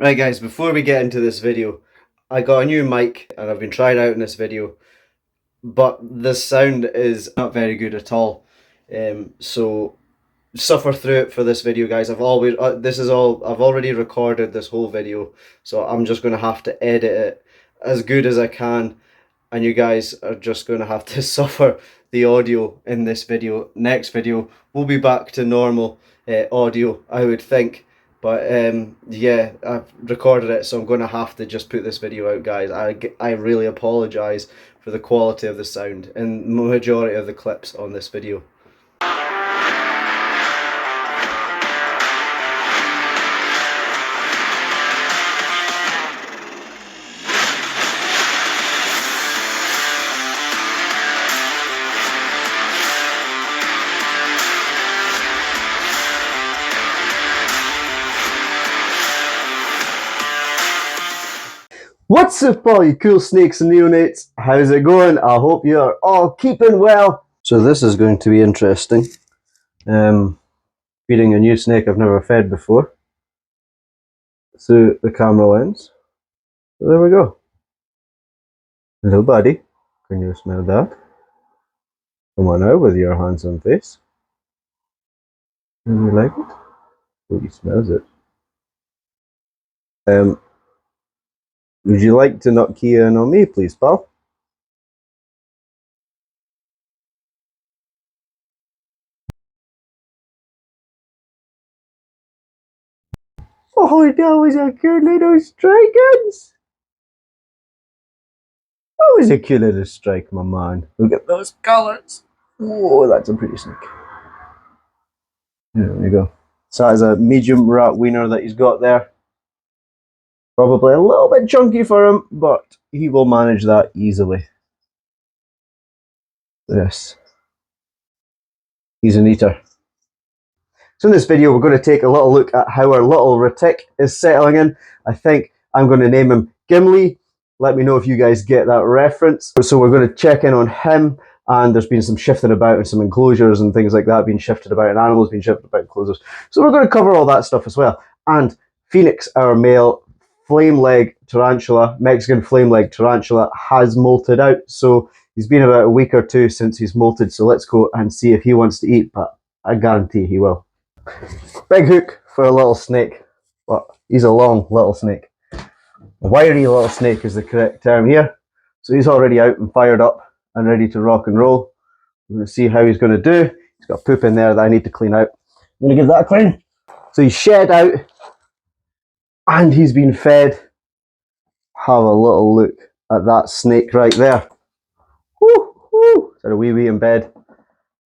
Right guys, before we get into this video, I got a new mic and I've been trying out in this video, but the sound is not very good at all. So suffer through it for this video, guys. I've already recorded this whole video, so I'm just gonna have to edit it as good as I can, and you guys are just gonna have to suffer the audio in this video. Next video, we'll be back to normal audio, I would think. But yeah, I've recorded it, so I'm going to have to just put this video out, guys. I really apologise for the quality of the sound and the majority of the clips on this video. What's up, all you cool snakes and neonates? How's it going? I hope you are all keeping well. So this is going to be interesting. Feeding a new snake I've never fed before through the camera lens. So there we go. Hello buddy, can you smell that? Come on out with your handsome face. Do you like it? Oh, he smells it. Would you like to not key in on me, please, pal? Oh, that was a cute little strike, guys. That was a cute little strike, my man. Look at those colours. Whoa, that's a pretty snake. There we go. So that is a medium rat wiener that he's got there. Probably a little bit chunky for him, but he will manage that easily. Yes. He's an eater. So in this video, we're going to take a little look at how our little retic is settling in. I think I'm going to name him Gimli. Let me know if you guys get that reference. So we're going to check in on him, and there's been some shifting about and some enclosures and things like that being shifted about, and animals being shifted about enclosures. So we're going to cover all that stuff as well. And Phoenix, our male flame leg tarantula, Mexican flame leg tarantula, has molted out. So he's been about a week or two since he's molted. So let's go and see if he wants to eat, but I guarantee he will. Big hook for a little snake, but he's a long little snake. A wiry little snake is the correct term here. So he's already out and fired up and ready to rock and roll. We're going to see how he's going to do. He's got poop in there that I need to clean out. I'm going to give that a clean. So he's shed out and he's been fed. Have a little look at that snake right there. Woo, woo. Is that a wee in bed?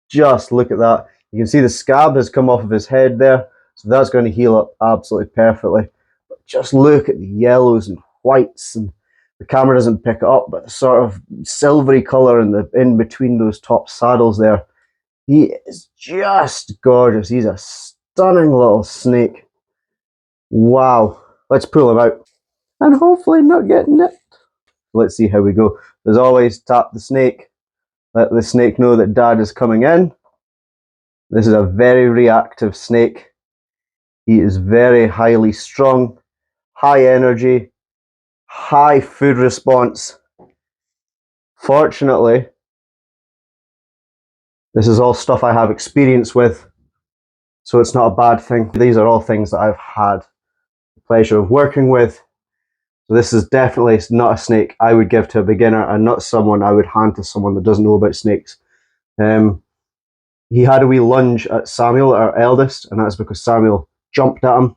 Just look at that. You can see the scab has come off of his head there, so that's going to heal up absolutely perfectly. But just look at the yellows and whites, and the camera doesn't pick it up, but the sort of silvery colour in between those top saddles there. He is just gorgeous. He's a stunning little snake. Wow. Let's pull him out and hopefully not get nipped. Let's see how we go. As always, tap the snake. Let the snake know that dad is coming in. This is a very reactive snake. He is very highly strung, high energy, high food response. Fortunately, this is all stuff I have experience with, so it's not a bad thing. These are all things that I've had the pleasure of working with. So this is definitely not a snake I would give to a beginner, and not someone I would hand to someone that doesn't know about snakes. He had a wee lunge at Samuel, our eldest, and that's because Samuel jumped at him.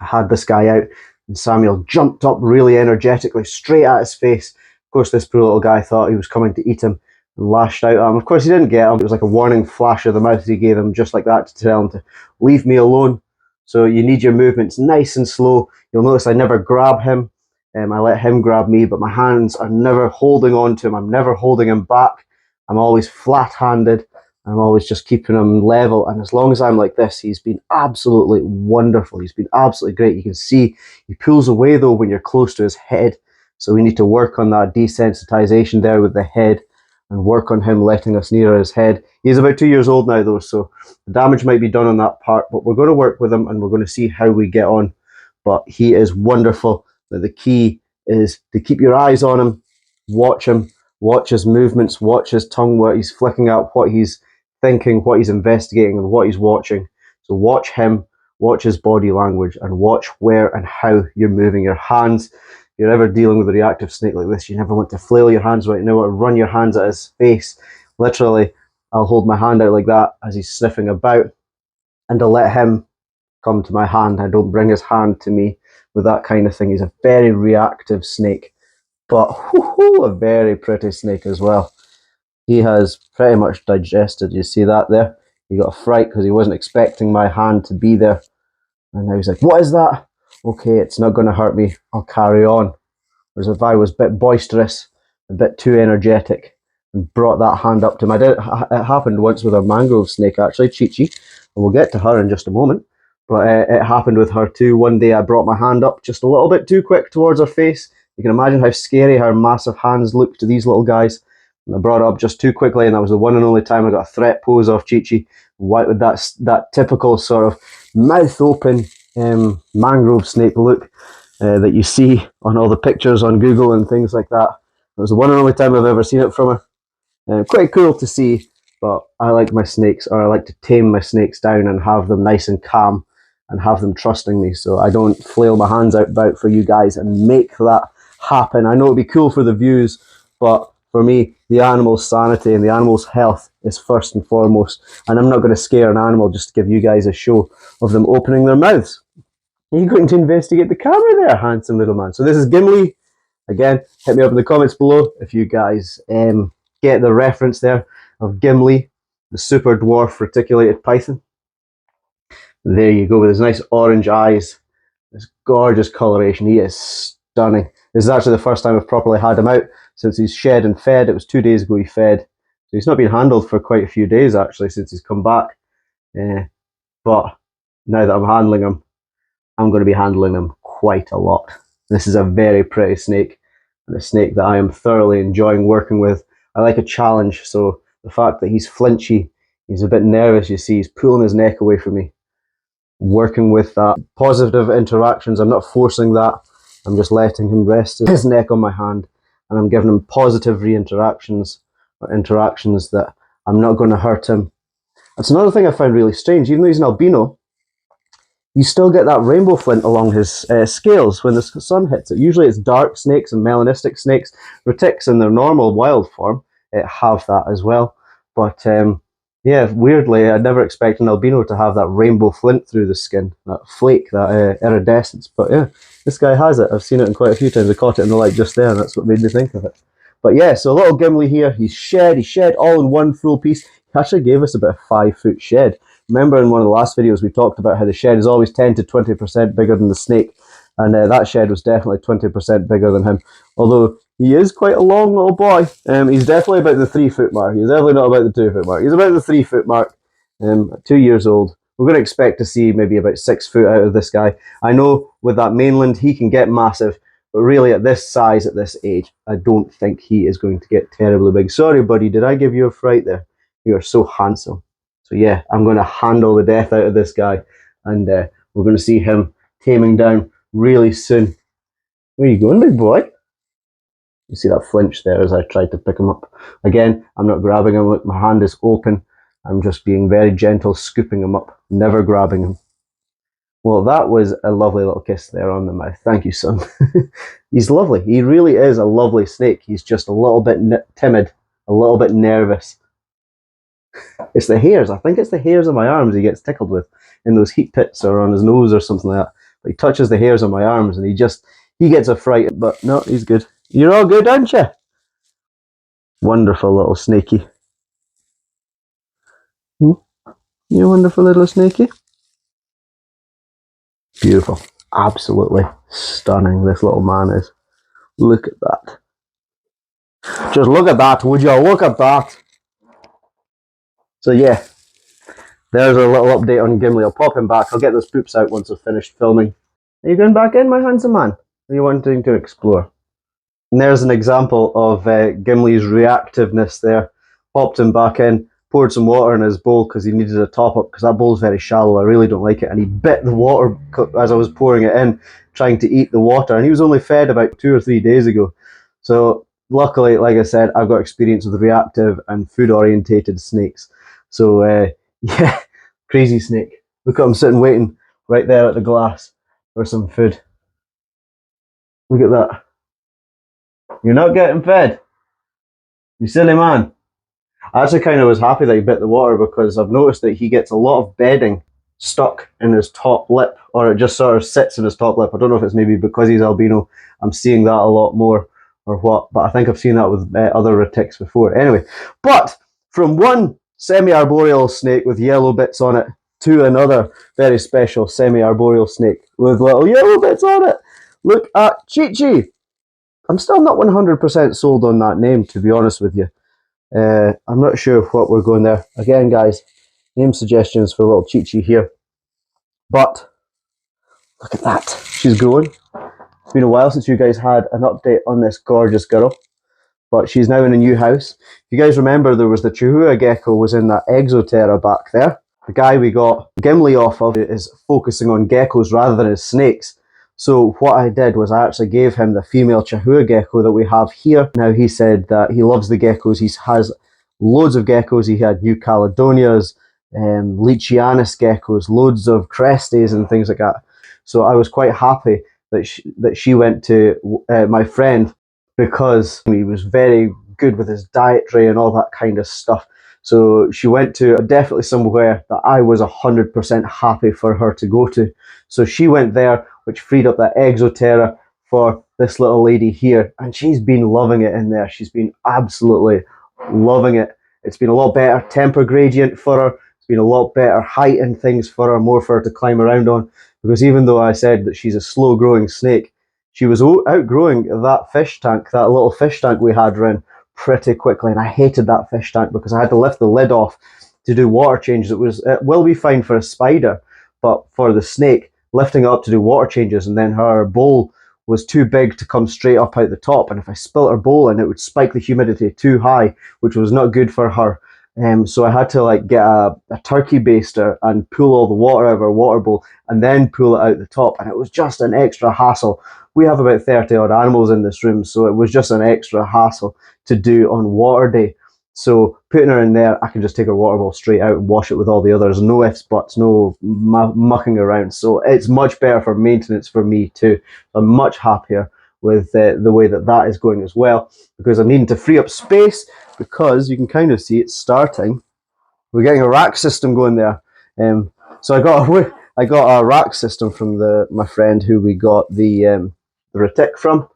I had this guy out, and Samuel jumped up really energetically, straight at his face. Of course, this poor little guy thought he was coming to eat him and lashed out at him. Of course, he didn't get him. It was like a warning flash of the mouth he gave him, just like that, to tell him to leave me alone. So you need your movements nice and slow. You'll notice I never grab him. I let him grab me, but my hands are never holding on to him. I'm never holding him back. I'm always flat-handed. I'm always just keeping him level, and as long as I'm like this, he's been absolutely wonderful. He's been absolutely great. You can see he pulls away though when you're close to his head, so we need to work on that desensitization there with the head and work on him letting us nearer his head. He's about 2 years old now though, so the damage might be done on that part, but we're going to work with him and we're going to see how we get on. but he is wonderful. But the key is to keep your eyes on him, watch his movements, watch his tongue, what he's flicking out, what he's thinking, what he's investigating, and what he's watching. So watch him, watch his body language, and watch where and how you're moving your hands. If you're ever dealing with a reactive snake like this, you never want to flail your hands right now or run your hands at his face. Literally, I'll hold my hand out like that as he's sniffing about, and I'll let him come to my hand. I don't bring his hand to me with that kind of thing. He's a very reactive snake, but a very pretty snake as well. He has pretty much digested. You see that there? He got a fright because he wasn't expecting my hand to be there. And now he's like, what is that? Okay, it's not going to hurt me. I'll carry on. Whereas if I was a bit boisterous, a bit too energetic, and brought that hand up to him. It happened once with a mangrove snake, actually, Chi-Chi. And we'll get to her in just a moment. But it happened with her too. One day I brought my hand up just a little bit too quick towards her face. You can imagine how scary her massive hands look to these little guys. And I brought it up just too quickly, and that was the one and only time I got a threat pose off Chi-Chi. With that typical sort of mouth open mangrove snake look that you see on all the pictures on Google and things like that. It was the one and only time I've ever seen it from her. Quite cool to see, but I like my snakes, or I like to tame my snakes down and have them nice and calm and have them trusting me, so I don't flail my hands out about for you guys and make that happen. I know it'd be cool for the views, but for me, the animal's sanity and the animal's health is first and foremost, and I'm not going to scare an animal just to give you guys a show of them opening their mouths. Are you going to investigate the camera there, handsome little man? So this is Gimli. Again, hit me up in the comments below if you guys get the reference there of Gimli, the super dwarf reticulated python. There you go, with his nice orange eyes, this gorgeous coloration. He is stunning. This is actually the first time I've properly had him out since he's shed and fed. It was 2 days ago he fed. So he's not been handled for quite a few days actually since he's come back. But now that I'm handling him, I'm going to be handling him quite a lot. This is a very pretty snake, and a snake that I am thoroughly enjoying working with. I like a challenge, so the fact that he's flinchy, he's a bit nervous, you see, he's pulling his neck away from me. Working with that, positive interactions, I'm not forcing that, I'm just letting him rest his neck on my hand, and I'm giving him positive interactions that I'm not going to hurt him. That's another thing I find really strange. Even though he's an albino, you still get that rainbow flint along his scales when the sun hits it. Usually it's dark snakes and melanistic snakes. Retics in their normal wild form have that as well. But yeah, weirdly, I never expect an albino to have that rainbow flint through the skin, that flake, that iridescence. But yeah, this guy has it. I've seen it quite a few times. I caught it in the light just there, and that's what made me think of it. But yeah, so little Gimli here, he shed all in one full piece. He actually gave us about a 5-foot shed. Remember in one of the last videos we talked about how the shed is always 10 to 20% bigger than the snake, and that shed was definitely 20% bigger than him. Although he is quite a long little boy. He's definitely about the 3-foot mark. He's definitely not about the 2-foot mark. He's about the 3-foot mark. 2 years old. We're going to expect to see maybe about 6 foot out of this guy. I know with that mainland he can get massive, but really at this size, at this age, I don't think he is going to get terribly big. Sorry, buddy, did I give you a fright there? You are so handsome. So yeah, I'm going to handle the death out of this guy, and we're going to see him taming down really soon. Where are you going, big boy? You see that flinch there as I tried to pick him up. Again, I'm not grabbing him. Look, my hand is open. I'm just being very gentle, scooping him up, never grabbing him. Well, that was a lovely little kiss there on the mouth. Thank you, son. He's lovely. He really is a lovely snake. He's just a little bit timid, a little bit nervous. It's the hairs. I think it's the hairs on my arms he gets tickled with in those heat pits or on his nose or something like that. But he touches the hairs on my arms and he gets a fright. But no, he's good. You're all good, aren't you? Wonderful little snaky. You wonderful little snaky. Beautiful. Absolutely stunning this little man is. Look at that. Just look at that, would you? Look at that. So yeah, there's a little update on Gimli. I'll pop him back. I'll get those poops out once I've finished filming. Are you going back in, my handsome man? Are you wanting to explore? And there's an example of Gimli's reactiveness there. Popped him back in. poured some water in his bowl because he needed a top up, because that bowl's very shallow. I really don't like it. And he bit the water as I was pouring it in, trying to eat the water. And he was only fed about 2 or 3 days ago. So luckily, like I said, I've got experience with reactive and food orientated snakes. So yeah, crazy snake. Look at him sitting waiting right there at the glass for some food. Look at that. You're not getting fed, you silly man. I actually kind of was happy that he bit the water, because I've noticed that he gets a lot of bedding stuck in his top lip, or it just sort of sits in his top lip. I don't know if it's maybe because he's albino. I'm seeing that a lot more or what, but I think I've seen that with other retics before. Anyway, but from one semi-arboreal snake with yellow bits on it to another very special semi-arboreal snake with little yellow bits on it. Look at Chi-Chi. I'm still not 100% sold on that name, to be honest with you. I'm not sure what we're going there. Again, guys, name suggestions for little Chi-Chi here. But look at that. She's growing. It's been a while since you guys had an update on this gorgeous girl. But she's now in a new house. If you guys remember, there was the Chihuahua gecko was in that exoterra back there. The guy we got Gimli off of is focusing on geckos rather than his snakes. So what I did was I actually gave him the female Chihuahua gecko that we have here. Now he said that he loves the geckos. He has loads of geckos. He had New Caledonias, Leachianus geckos, loads of Crestes and things like that. So I was quite happy that she went to my friend, because he was very good with his dietary and all that kind of stuff. So she went to definitely somewhere that I was 100% happy for her to go to. So she went there, which freed up that exoterra for this little lady here. And she's been loving it in there. She's been absolutely loving it. It's been a lot better temper gradient for her. It's been a lot better height and things for her, more for her to climb around on. Because even though I said that she's a slow growing snake, she was outgrowing that fish tank, that little fish tank we had run, pretty quickly. And I hated that fish tank because I had to lift the lid off to do water changes. It will be fine for a spider, but for the snake, lifting it up to do water changes, and then her bowl was too big to come straight up out the top. And if I spilt her bowl in, it would spike the humidity too high, which was not good for her. So I had to like get a turkey baster and pull all the water out of her water bowl and then pull it out the top. And it was just an extra hassle. We have about 30 odd animals in this room, so it was just an extra hassle to do on water day. So putting her in there, I can just take her water bowl straight out and wash it with all the others. No ifs, buts, no mucking around. So it's much better for maintenance for me too. I'm much happier with the way that that is going as well, because I'm needing to free up space, because you can kind of see it's starting. We're getting a rack system going there. So I got a rack system from my friend who we got the retic from,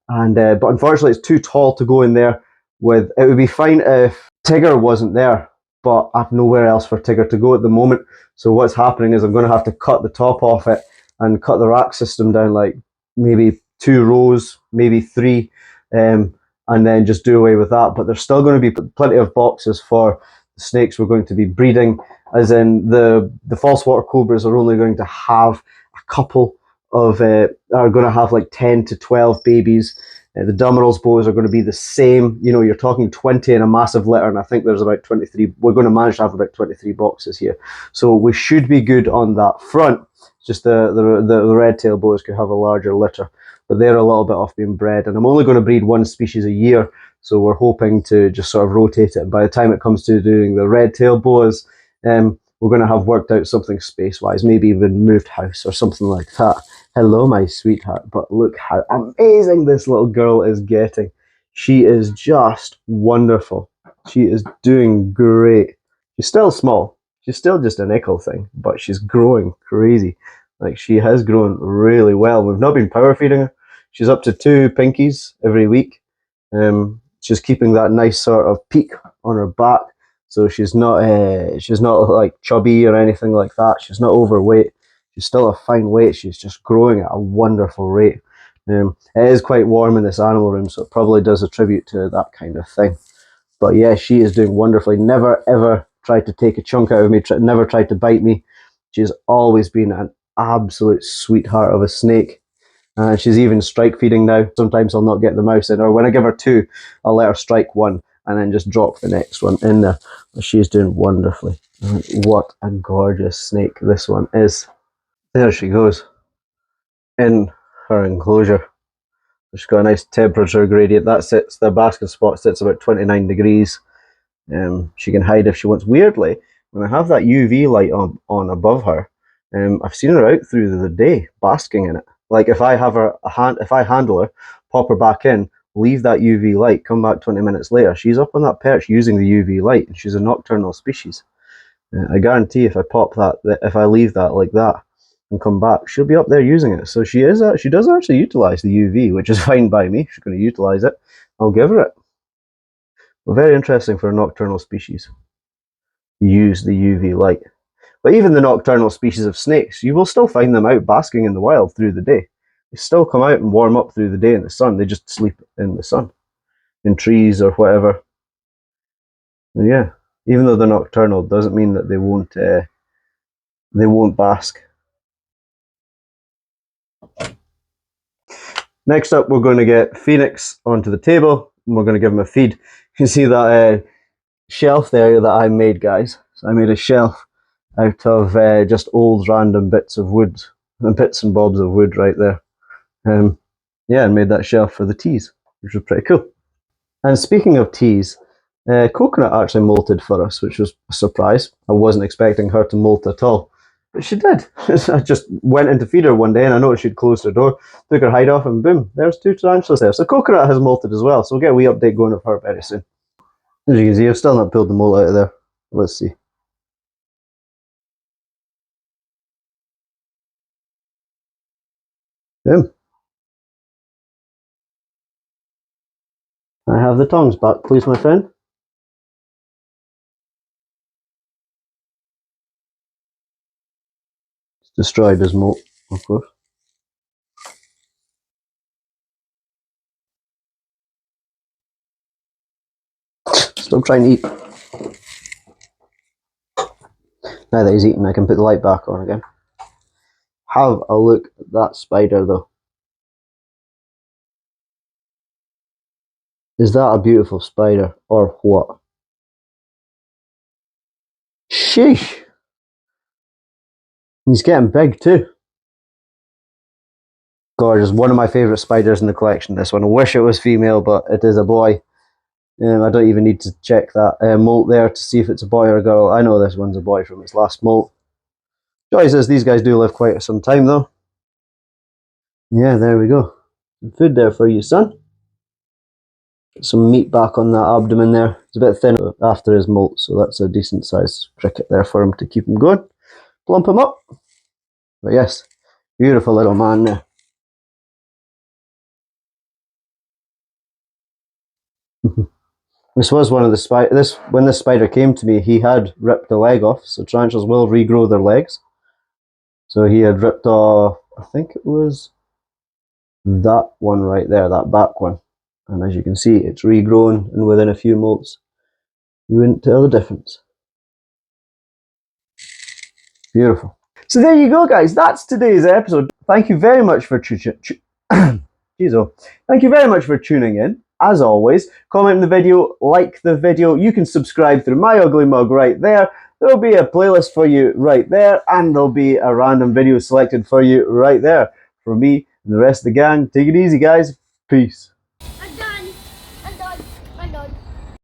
and but unfortunately it's too tall to go in there with. It would be fine if Tigger wasn't there, but I've nowhere else for Tigger to go at the moment. So what's happening is I'm going to have to cut the top off it and cut the rack system down like maybe 2 rows, maybe 3, and then just do away with that. But there's still going to be plenty of boxes for the snakes we're going to be breeding, as in the false water cobras are only going to have a couple of are going to have like 10 to 12 babies. The Dumerals boas are going to be the same. You know, you're talking 20 in a massive litter, and I think there's about 23. We're going to manage to have about 23 boxes here, so we should be good on that front. Just the red tail boas could have a larger litter, but they're a little bit off being bred, and I'm only going to breed one species a year, so we're hoping to just sort of rotate it. And by the time it comes to doing the red tail boas, we're going to have worked out something space-wise, maybe even moved house or something like that. Hello, my sweetheart, but look how amazing this little girl is getting. She is just wonderful. She is doing great. She's still small. She's still just a nickel thing, but she's growing crazy. Like, she has grown really well. We've not been power feeding her. She's up to 2 pinkies every week. She's keeping that nice sort of peak on her back, so she's not like chubby or anything like that. She's not overweight. She's still a fine weight. She's just growing at a wonderful rate. It is quite warm in this animal room, so it probably does attribute to that kind of thing. But yeah, she is doing wonderfully. Never ever tried to take a chunk out of me. Never tried to bite me. She's always been an absolute sweetheart of a snake. She's even strike feeding now. Sometimes I'll not get the mouse in, or when I give her 2, I'll let her strike 1. and then just drop the next one in there. She's doing wonderfully. What a gorgeous snake this one is. There she goes in her enclosure. She's got a nice temperature gradient. The basking spot sits about 29 degrees. She can hide if she wants. Weirdly, when I have that UV light on above her, I've seen her out through the day basking in it. Like if I have if I handle her, pop her back in, leave that UV light, come back 20 minutes later, she's up on that perch using the UV light, and she's a nocturnal species. I guarantee if if I leave that like that and come back, she'll be up there using it. So she does actually utilize the UV, which is fine by me. She's going to utilize it. I'll give her it. But very interesting for a nocturnal species. Use the UV light. But even the nocturnal species of snakes, you will still find them out basking in the wild through the day. They still come out and warm up through the day in the sun. They just sleep in the sun, in trees or whatever. And yeah, even though they're nocturnal, doesn't mean that they won't bask. Next up, we're going to get Phoenix onto the table, and we're going to give him a feed. You can see that shelf there that I made, guys. So I made a shelf out of just old random bits of wood, bits and bobs of wood right there. Yeah, and made that shelf for the teas, which was pretty cool. And speaking of teas, Coconut actually molted for us, which was a surprise. I wasn't expecting her to molt at all, but she did. I just went in to feed her one day and I noticed she'd closed her door, took her hide off, and boom, there's 2 tarantulas there. So Coconut has molted as well, so we'll get a wee update going of her very soon. As you can see, I've still not pulled the molt out of there. Let's see. Boom. I have the tongs back, please, my friend. It's destroyed his molt, of course. Still trying to eat. Now that he's eaten, I can put the light back on again. Have a look at that spider, though. Is that a beautiful spider, or what? Sheesh! He's getting big too. Gorgeous. One of my favourite spiders in the collection, this one. I wish it was female, but it is a boy. I don't even need to check that molt there to see if it's a boy or a girl. I know this one's a boy from its last molt. Joy says these guys do live quite some time, though. Yeah, there we go. Some food there for you, son. Some meat back on that abdomen there. It's a bit thin after his molt, so that's a decent sized cricket there for him to keep him going. Plump him up. But yes, beautiful little man there. This was one of the when this spider came to me, he had ripped the leg off. So tarantulas will regrow their legs. So he had ripped off, I think it was that one right there, that back one. And as you can see, it's regrown, and within a few molts, you wouldn't tell the difference. Beautiful. So there you go, guys. That's today's episode. Thank you very much for Thank you very much for tuning in. As always, comment the video, like the video. You can subscribe through my ugly mug right there. There'll be a playlist for you right there, and there'll be a random video selected for you right there. For me and the rest of the gang, take it easy, guys. Peace.